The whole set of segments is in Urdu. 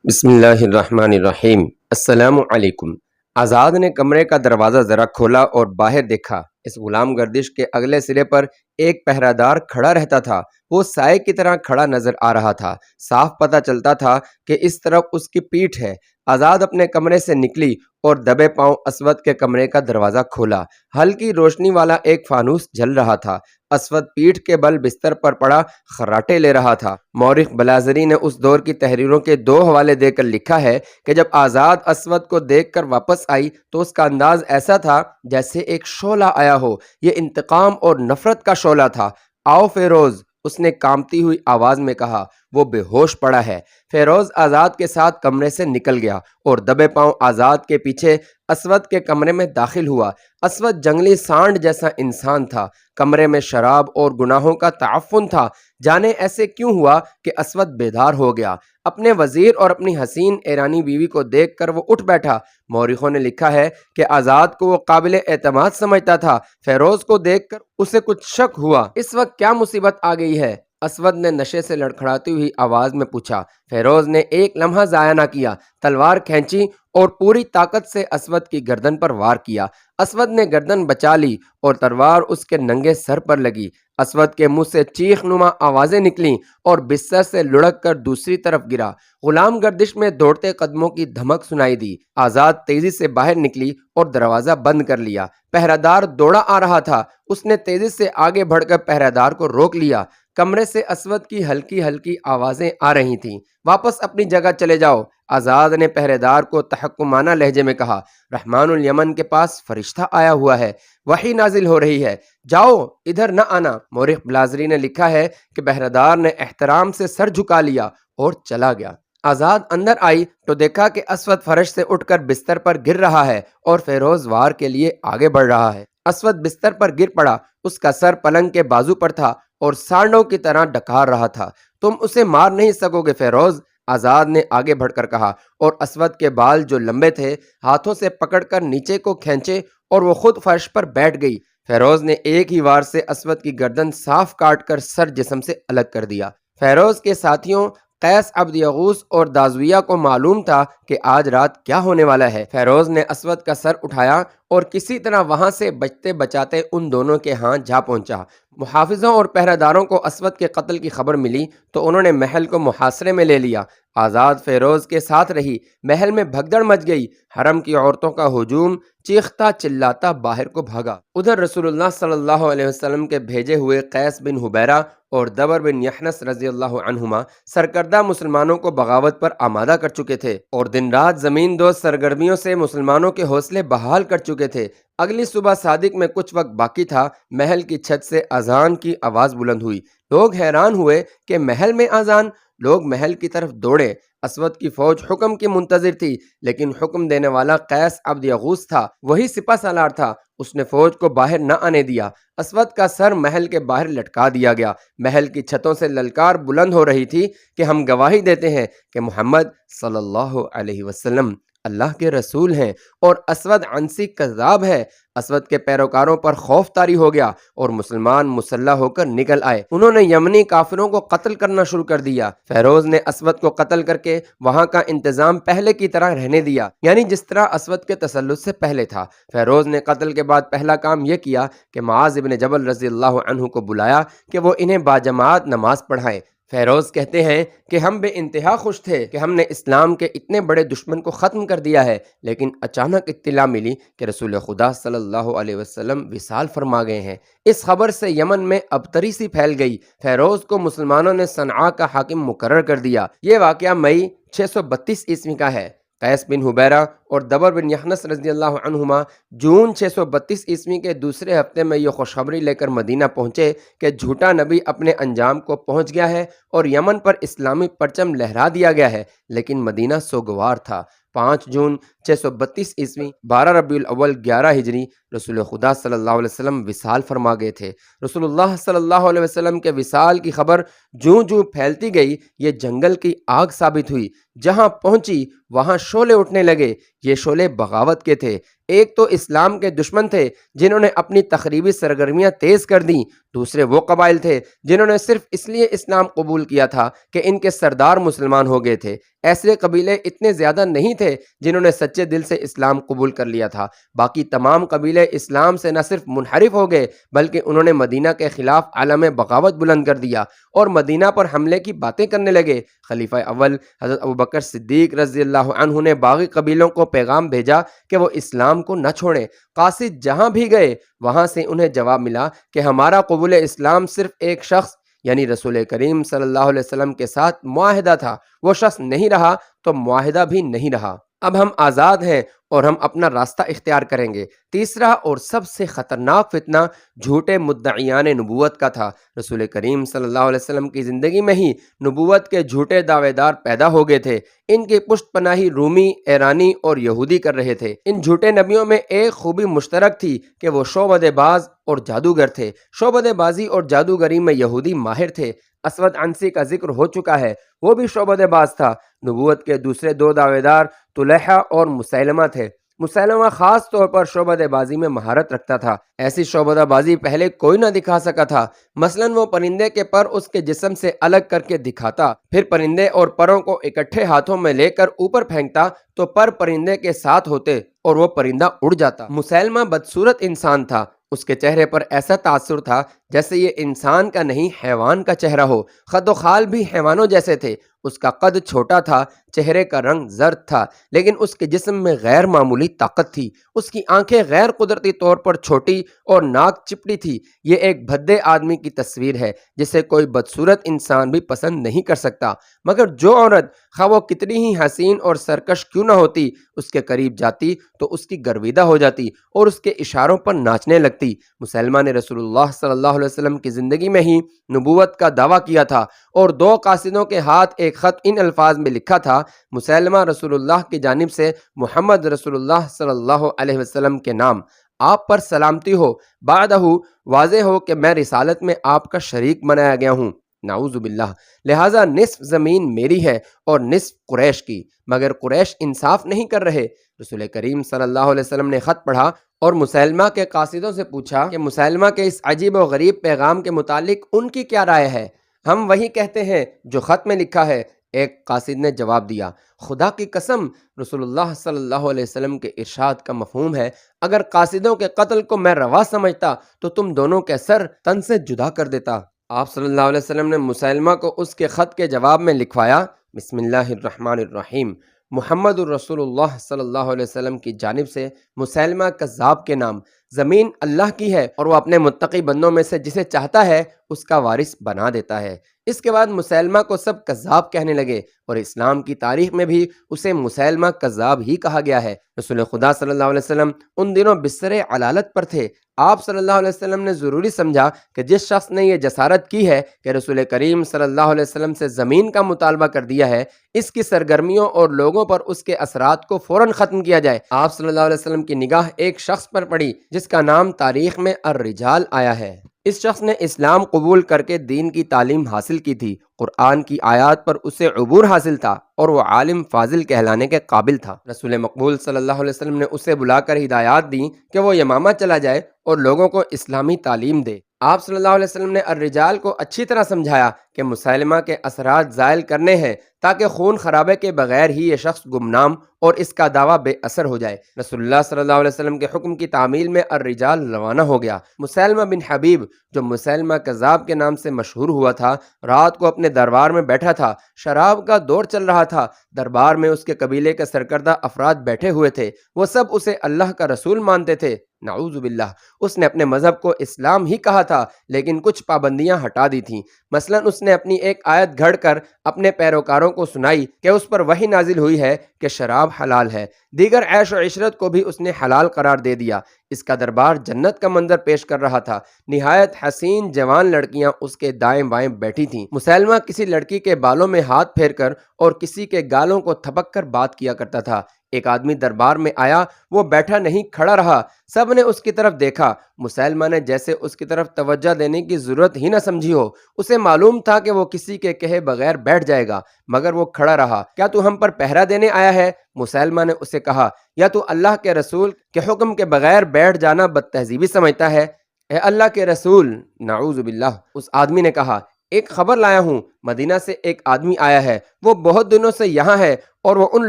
بسم اللہ الرحمن الرحیم۔ السلام علیکم۔ آزاد نے کمرے کا دروازہ ذرا کھولا اور باہر دیکھا۔ اس غلام گردش کے اگلے سرے پر ایک پہرہ دار کھڑا رہتا تھا۔ وہ سائے کی طرح کھڑا نظر آ رہا تھا۔ صاف پتہ چلتا تھا کہ اس طرف اس کی پیٹھ ہے۔ آزاد اپنے کمرے سے نکلی اور دبے پاؤں اسود کے کمرے کا دروازہ کھولا۔ ہلکی روشنی والا ایک فانوس جل رہا تھا۔ اسود پیٹھ کے بل بستر پر پڑا خراٹے لے رہا تھا۔ مورخ بلازری نے اس دور کی تحریروں کے 2 حوالے دے کر لکھا ہے کہ جب آزاد اسود کو دیکھ کر واپس آئی تو اس کا انداز ایسا تھا جیسے ایک شعلہ آیا ہو۔ یہ انتقام اور نفرت کا شعلہ تھا۔ آؤ فیروز، اس نے کامتی ہوئی آواز میں کہا۔ وہ بے ہوش پڑا ہے۔ فیروز آزاد کے ساتھ کمرے سے نکل گیا اور دبے پاؤں آزاد کے پیچھے اسود کے کمرے میں داخل ہوا۔ اسود جنگلی سانڈ جیسا انسان تھا۔ کمرے میں شراب اور گناہوں کا تعفن تھا۔ جانے ایسے کیوں ہوا کہ اسود بیدار ہو گیا۔ اپنے وزیر اور اپنی حسین ایرانی بیوی کو دیکھ کر وہ اٹھ بیٹھا۔ مورخوں نے لکھا ہے کہ آزاد کو وہ قابل اعتماد سمجھتا تھا۔ فیروز کو دیکھ کر اسے کچھ شک ہوا۔ اس وقت کیا مصیبت آ گئی ہے؟ اسود نے نشے سے لڑکھڑاتی ہوئی آواز میں پوچھا۔ فیروز نے ایک لمحہ ضائع نہ کیا، تلوار کھینچی اور پوری طاقت سے اسود کی گردن پر وار کیا۔ اسود نے گردن بچا لی اور تلوار اس کے ننگے سر پر لگی۔ اسود کے منہ سے چیخ نما آوازیں نکلیں اور بستر سے لڑک کر دوسری طرف گرا۔ غلام گردش میں دوڑتے قدموں کی دھمک سنائی دی۔ آزاد تیزی سے باہر نکلی اور دروازہ بند کر لیا۔ پہرہ دار دوڑا آ رہا تھا۔ اس نے تیزی سے آگے بڑھ کر پہرہ دار کو روک لیا۔ کمرے سے اسود کی ہلکی ہلکی آوازیں آ رہی تھیں۔ واپس اپنی جگہ چلے جاؤ، آزاد نے پہرے دار کو تحکمانہ لہجے میں کہا۔ رحمان الیمن کے پاس فرشتہ آیا ہوا ہے، وحی نازل ہو رہی ہے، جاؤ، ادھر نہ آنا۔ مورخ بلازری نے لکھا ہے کہ پہرے دار نے احترام سے سر جھکا لیا اور چلا گیا۔ آزاد اندر آئی تو دیکھا کہ اسود فرش سے اٹھ کر بستر پر گر رہا ہے اور فیروز وار کے لیے آگے بڑھ رہا ہے۔ اسود بستر پر گر پڑا۔ اس کا سر پلنگ کے بازو پر تھا اور سانڈوں کی طرح ڈکار رہا تھا۔ تم اسے مار نہیں سکو گے فیروز، آزاد نے آگے بڑھ کر کہا، اور اسود کے بال جو لمبے تھے ہاتھوں سے پکڑ کر نیچے کو کھینچے اور وہ خود فرش پر بیٹھ گئی۔ فیروز نے ایک ہی وار سے اسود کی گردن صاف کاٹ کر سر جسم سے الگ کر دیا۔ فیروز کے ساتھیوں قیس عبد یغوث اور دازویہ کو معلوم تھا کہ آج رات کیا ہونے والا ہے۔ فیروز نے اسود کا سر اٹھایا اور کسی طرح وہاں سے بچتے بچاتے ان دونوں کے ہاں جا پہنچا۔ محافظوں اور پہرہ داروں کو اسود کے قتل کی خبر ملی تو انہوں نے محل کو محاصرے میں لے لیا۔ آزاد فیروز کے ساتھ رہی۔ محل میں بھگدڑ مچ گئی۔ حرم کی عورتوں کا ہجوم چیختا چلاتا باہر کو بھاگا۔ ادھر رسول اللہ صلی اللہ علیہ وسلم کے بھیجے ہوئے قیس بن حبیرہ اور دبر بن یحنس رضی اللہ عنہما سرکردہ مسلمانوں کو بغاوت پر آمادہ کر چکے تھے اور دن رات زمین دوز سرگرمیوں سے مسلمانوں کے حوصلے بحال کر چکے تھے۔ اگلی صبح صادق میں کچھ وقت باقی تھا، محل کی چھت سے اذان کی آواز بلند ہوئی۔ لوگ حیران ہوئے کہ محل میں اذان۔ لوگ محل کی طرف دوڑے۔ اسود کی فوج حکم کی منتظر تھی، لیکن حکم دینے والا قیس عبد یغوث تھا، وہی سپہ سالار تھا۔ اس نے فوج کو باہر نہ آنے دیا۔ اسود کا سر محل کے باہر لٹکا دیا گیا۔ محل کی چھتوں سے للکار بلند ہو رہی تھی کہ ہم گواہی دیتے ہیں کہ محمد صلی اللہ علیہ وسلم اللہ کے رسول ہیں اور اسود عنسی کذاب ہے۔ اسود کے پیروکاروں پر خوف طاری ہو گیا اور مسلمان مسلح ہو کر نکل آئے۔ انہوں نے یمنی کافروں کو قتل کرنا شروع کر دیا۔ فیروز نے اسود کو قتل کر کے وہاں کا انتظام پہلے کی طرح رہنے دیا، یعنی جس طرح اسود کے تسلط سے پہلے تھا۔ فیروز نے قتل کے بعد پہلا کام یہ کیا کہ معاذ بن جبل رضی اللہ عنہ کو بلایا کہ وہ انہیں باجماعت نماز پڑھائیں۔ فیروز کہتے ہیں کہ ہم بے انتہا خوش تھے کہ ہم نے اسلام کے اتنے بڑے دشمن کو ختم کر دیا ہے، لیکن اچانک اطلاع ملی کہ رسول خدا صلی اللہ علیہ وسلم وصال فرما گئے ہیں۔ اس خبر سے یمن میں ابتری سی پھیل گئی۔ فیروز کو مسلمانوں نے صنعاء کا حاکم مقرر کر دیا۔ یہ واقعہ مئی 632 عیسوی کا ہے۔ قیس بن حبیرہ اور دبر بن یحنس رضی اللہ عنہما جون 632 عیسوی کے دوسرے ہفتے میں یہ خوشخبری لے کر مدینہ پہنچے کہ جھوٹا نبی اپنے انجام کو پہنچ گیا ہے اور یمن پر اسلامی پرچم لہرا دیا گیا ہے، لیکن مدینہ سوگوار تھا۔ 5 جون 632 عیسوی 12 ربیع الاول 11 ہجری رسول خدا صلی اللہ علیہ وسلم وصال فرما گئے تھے۔ رسول اللہ صلی اللہ علیہ وسلم کے وصال کی خبر جوں جوں پھیلتی گئی، یہ جنگل کی آگ ثابت ہوئی۔ جہاں پہنچی وہاں شعلے اٹھنے لگے۔ یہ شعلے بغاوت کے تھے۔ ایک تو اسلام کے دشمن تھے جنہوں نے اپنی تخریبی سرگرمیاں تیز کر دیں، دوسرے وہ قبائل تھے جنہوں نے صرف اس لیے اسلام قبول کیا تھا کہ ان کے سردار مسلمان ہو گئے تھے۔ ایسے قبیلے اتنے زیادہ نہیں تھے جنہوں نے سچے دل سے اسلام قبول کر لیا تھا۔ باقی تمام قبیلے اسلام سے نہ صرف منحرف ہو گئے بلکہ انہوں نے مدینہ کے خلاف عالم بغاوت بلند کر دیا اور مدینہ پر حملے کی باتیں کرنے لگے۔ خلیفہ اول حضرت ابوبکر صدیق رضی اللہ عنہ نے باقی قبیلوں کو پیغام بھیجا کہ وہ اسلام کو نہ چھوڑیں۔ قاصد جہاں بھی گئے وہاں سے انہیں جواب ملا کہ ہمارا قبول اسلام صرف ایک شخص یعنی رسول کریم صلی اللہ علیہ وسلم کے ساتھ معاہدہ تھا، وہ شخص نہیں رہا تو معاہدہ بھی نہیں رہا۔ اب ہم آزاد ہیں اور ہم اپنا راستہ اختیار کریں گے۔ تیسرا اور سب سے خطرناک فتنہ جھوٹے مدعیان نبوت کا تھا۔ رسول کریم صلی اللہ علیہ وسلم کی زندگی میں ہی نبوت کے جھوٹے دعوے دار پیدا ہو گئے تھے۔ ان کی پشت پناہی رومی، ایرانی اور یہودی کر رہے تھے۔ ان جھوٹے نبیوں میں ایک خوبی مشترک تھی کہ وہ شعبدے باز اور جادوگر تھے۔ شعبدے بازی اور جادوگری میں یہودی ماہر تھے۔ اسود عنسی کا ذکر ہو چکا ہے، وہ بھی شعبدے باز تھا۔ نبوت کے دوسرے دو دعوے دار طلحہ اور مسیلمہ تھے۔ مسیلمہ خاص طور پر شعبدہ بازی میں مہارت رکھتا تھا۔ ایسی شعبدہ بازی پہلے کوئی نہ دکھا سکا تھا۔ مثلاً وہ پرندے کے پر اس کے جسم سے الگ کر کے دکھاتا، پھر پرندے اور پروں کو اکٹھے ہاتھوں میں لے کر اوپر پھینکتا تو پر پرندے کے ساتھ ہوتے اور وہ پرندہ اڑ جاتا۔ مسیلمہ بدصورت انسان تھا، اس کے چہرے پر ایسا تاثر تھا جیسے یہ انسان کا نہیں حیوان کا چہرہ ہو۔ خد و خال بھی حیوانوں جیسے تھے۔ اس کا قد چھوٹا تھا، چہرے کا رنگ زرد تھا، لیکن اس کے جسم میں غیر معمولی طاقت تھی۔ اس کی آنکھیں غیر قدرتی طور پر چھوٹی اور ناک چپٹی تھی۔ یہ ایک بھدے آدمی کی تصویر ہے جسے کوئی بدصورت انسان بھی پسند نہیں کر سکتا، مگر جو عورت خواہ وہ کتنی ہی حسین اور سرکش کیوں نہ ہوتی اس کے قریب جاتی تو اس کی گرویدہ ہو جاتی اور اس کے اشاروں پر ناچنے لگتی۔ مسلمہ نے رسول اللہ صلی اللہ علیہ وسلم کی زندگی میں ہی نبوت کا دعویٰ کیا تھا اور دو قاصدوں کے ہاتھ ایک خط ان الفاظ میں لکھا تھا: مسلمہ رسول اللہ کی جانب سے محمد رسول اللہ صلی اللہ علیہ وسلم کے نام، آپ پر سلامتی ہو، بعدہ واضح ہو کہ میں رسالت میں آپ کا شریک بنایا گیا ہوں، نعوذ باللہ، لہٰذا نصف زمین میری ہے اور نصف قریش کی، مگر قریش انصاف نہیں کر رہے۔ رسول کریم صلی اللہ علیہ وسلم نے خط پڑھا اور مسیلمہ کے قاصدوں سے پوچھا کہ مسیلمہ کے اس عجیب و غریب پیغام کے متعلق ان کی کیا رائے ہے؟ ہم وہی کہتے ہیں جو خط میں لکھا ہے۔ ایک قاصد نے جواب دیا: خدا کی قسم، رسول اللہ صلی اللہ علیہ وسلم کے ارشاد کا مفہوم ہے، اگر قاصدوں کے قتل کو میں روا سمجھتا تو تم دونوں کے سر تن سے جدا کر دیتا۔ آپ صلی اللہ علیہ وسلم نے مسیلمہ کو اس کے خط کے جواب میں لکھوایا: بسم اللہ الرحمن الرحیم، محمد الرسول اللہ صلی اللہ علیہ وسلم کی جانب سے مسیلمہ کذاب کے نام، زمین اللہ کی ہے اور وہ اپنے متقی بندوں میں سے جسے چاہتا ہے اس کا وارث بنا دیتا ہے۔ اس کے بعد مسیلمہ کو سب کذاب کہنے لگے اور اسلام کی تاریخ میں بھی اسے مسیلمہ کذاب ہی کہا گیا ہے۔ رسول خدا صلی اللہ علیہ وسلم ان دنوں بستر علالت پر تھے۔ آپ صلی اللہ علیہ وسلم نے ضروری سمجھا کہ جس شخص نے یہ جسارت کی ہے کہ رسول کریم صلی اللہ علیہ وسلم سے زمین کا مطالبہ کر دیا ہے، اس کی سرگرمیوں اور لوگوں پر اس کے اثرات کو فوراً ختم کیا جائے۔ آپ صلی اللہ علیہ وسلم کی نگاہ ایک شخص پر پڑی جس کا نام تاریخ میں الرجال آیا ہے۔ اس شخص نے اسلام قبول کر کے دین کی تعلیم حاصل کی تھی، قرآن کی آیات پر اسے عبور حاصل تھا اور وہ عالم فاضل کہلانے کے قابل تھا۔ رسول مقبول صلی اللہ علیہ وسلم نے اسے بلا کر ہدایات دیں کہ وہ یمامہ چلا جائے اور لوگوں کو اسلامی تعلیم دے۔ آپ صلی اللہ علیہ وسلم نے الرجال کو اچھی طرح سمجھایا کہ مسیلمہ کے اثرات زائل کرنے ہیں تاکہ خون خرابے کے بغیر ہی یہ شخص گمنام اور اس کا دعویٰ بے اثر ہو جائے۔ رسول اللہ صلی اللہ علیہ وسلم کے حکم کی تعمیل میں الرجال روانہ ہو گیا۔ مسیلمہ بن حبیب، جو مسیلمہ کذاب کے نام سے مشہور ہوا تھا، رات کو اپنے دربار میں بیٹھا تھا۔ شراب کا دور چل رہا تھا۔ دربار میں اس کے قبیلے کے سرکردہ افراد بیٹھے ہوئے تھے، وہ سب اسے اللہ کا رسول مانتے تھے۔ نعوذ باللہ، اس نے اپنے مذہب کو اسلام ہی کہا تھا لیکن کچھ پابندیاں ہٹا دی تھیں۔ مثلا اس نے اپنی ایک آیت گھڑ کر اپنے پیروکاروں کو سنائی کہ اس پر وحی نازل ہوئی ہے کہ شراب حلال ہے۔ دیگر عیش و عشرت کو بھی اس نے حلال قرار دے دیا۔ اس کا دربار جنت کا منظر پیش کر رہا تھا۔ نہایت حسین جوان لڑکیاں اس کے دائیں بائیں بیٹھی تھیں۔ مسیلمہ کسی لڑکی کے بالوں میں ہاتھ پھیر کر اور کسی کے گالوں کو تھپک کر بات کیا کرتا تھا۔ ایک آدمی دربار میں آیا، وہ بیٹھا نہیں کھڑا رہا، سب نے اس کی طرف دیکھا۔ مسیلمہ نے جیسے اس کی طرف توجہ دینے کی ضرورت ہی نہ سمجھی ہو، اسے معلوم تھا کہ وہ کسی کے کہے بغیر بیٹھ جائے گا، مگر وہ کھڑا رہا۔ کیا تو ہم پر پہرا دینے آیا ہے؟ مسیلمہ نے اسے کہا، یا تو اللہ کے رسول کے حکم کے بغیر بیٹھ جانا بد تہذیبی سمجھتا ہے؟ اے اللہ کے رسول، نعوذ باللہ۔ اس آدمی نے کہا، ایک خبر لایا ہوں، مدینہ سے ایک آدمی آیا ہے، وہ بہت دنوں سے یہاں ہے، اور وہ ان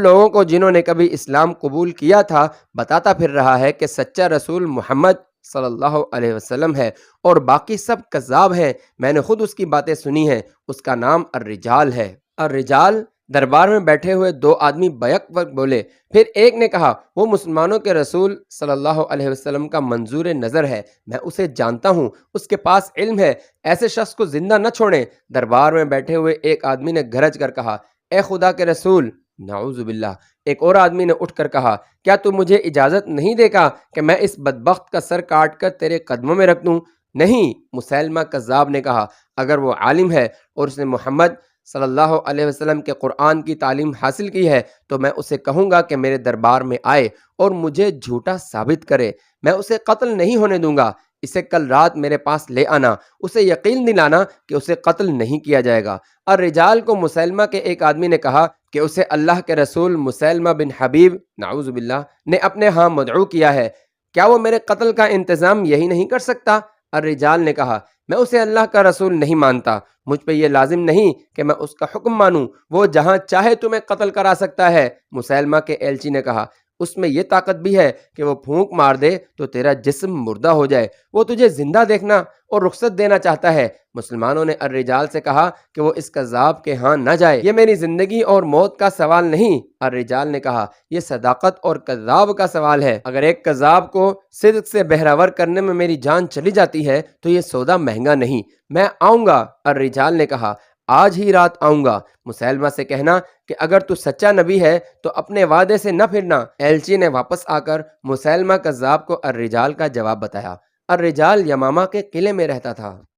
لوگوں کو جنہوں نے کبھی اسلام قبول کیا تھا بتاتا پھر رہا ہے کہ سچا رسول محمد صلی اللہ علیہ وسلم ہے، اور باقی سب کذاب ہیں۔ میں نے خود اس کی باتیں سنی ہیں، اس کا نام الرجال ہے۔ الرجال، دربار میں بیٹھے ہوئے دو آدمی بیک وقت بولے۔ پھر ایک نے کہا، وہ مسلمانوں کے رسول صلی اللہ علیہ وسلم کا منظور نظر ہے، میں اسے جانتا ہوں، اس کے پاس علم ہے، ایسے شخص کو زندہ نہ چھوڑیں۔ دربار میں بیٹھے ہوئے ایک آدمی نے گرج کر کہا، اے خدا کے رسول، نعوذ باللہ۔ ایک اور آدمی نے اٹھ کر کہا، کیا تو مجھے اجازت نہیں دے گا کہ میں اس بدبخت کا سر کاٹ کر تیرے قدموں میں رکھ دوں؟ نہیں، مسیلمہ کذاب نے کہا، اگر وہ عالم ہے اور اس نے محمد صلی اللہ علیہ وسلم کے قرآن کی تعلیم حاصل کی ہے تو میں اسے کہوں گا کہ میرے دربار میں آئے اور مجھے جھوٹا ثابت کرے، میں اسے قتل نہیں ہونے دوں گا۔ اسے کل رات میرے پاس لے آنا، اسے یقین دلانا کہ اسے قتل نہیں کیا جائے گا۔ الرجال کو مسیلمہ کے ایک آدمی نے کہا کہ اسے اللہ کے رسول مسیلمہ بن حبیب، نعوذ باللہ، نے اپنے ہاں مدعو کیا ہے، کیا وہ میرے قتل کا انتظام یہی نہیں کر سکتا؟ الرجال نے کہا، میں اسے اللہ کا رسول نہیں مانتا، مجھ پہ یہ لازم نہیں کہ میں اس کا حکم مانوں، وہ جہاں چاہے تمہیں قتل کرا سکتا ہے۔ مسیلمہ کے ایلچی نے کہا، اس میں یہ طاقت بھی ہے کہ وہ پھونک مار دے تو تیرا جسم مردہ ہو جائے، وہ تجھے زندہ دیکھنا اور رخصت دینا چاہتا ہے۔ مسلمانوں نے الرجال سے کہا کہ وہ اس کذاب کے ہاں نہ جائے، یہ میری زندگی اور موت کا سوال نہیں۔ الرجال نے کہا، یہ صداقت اور کذاب کا سوال ہے، اگر ایک کذاب کو صدق سے بہراور کرنے میں میری جان چلی جاتی ہے تو یہ سودا مہنگا نہیں، میں آؤں گا۔ الرجال نے کہا، آج ہی رات آؤں گا۔ مسیلمہ سے کہنا کہ اگر تو سچا نبی ہے تو اپنے وعدے سے نہ پھرنا۔ ایلچی نے واپس آ کر مسیلمہ کذاب کو الرجال کا جواب بتایا۔ الرجال یمامہ کے قلعے میں رہتا تھا۔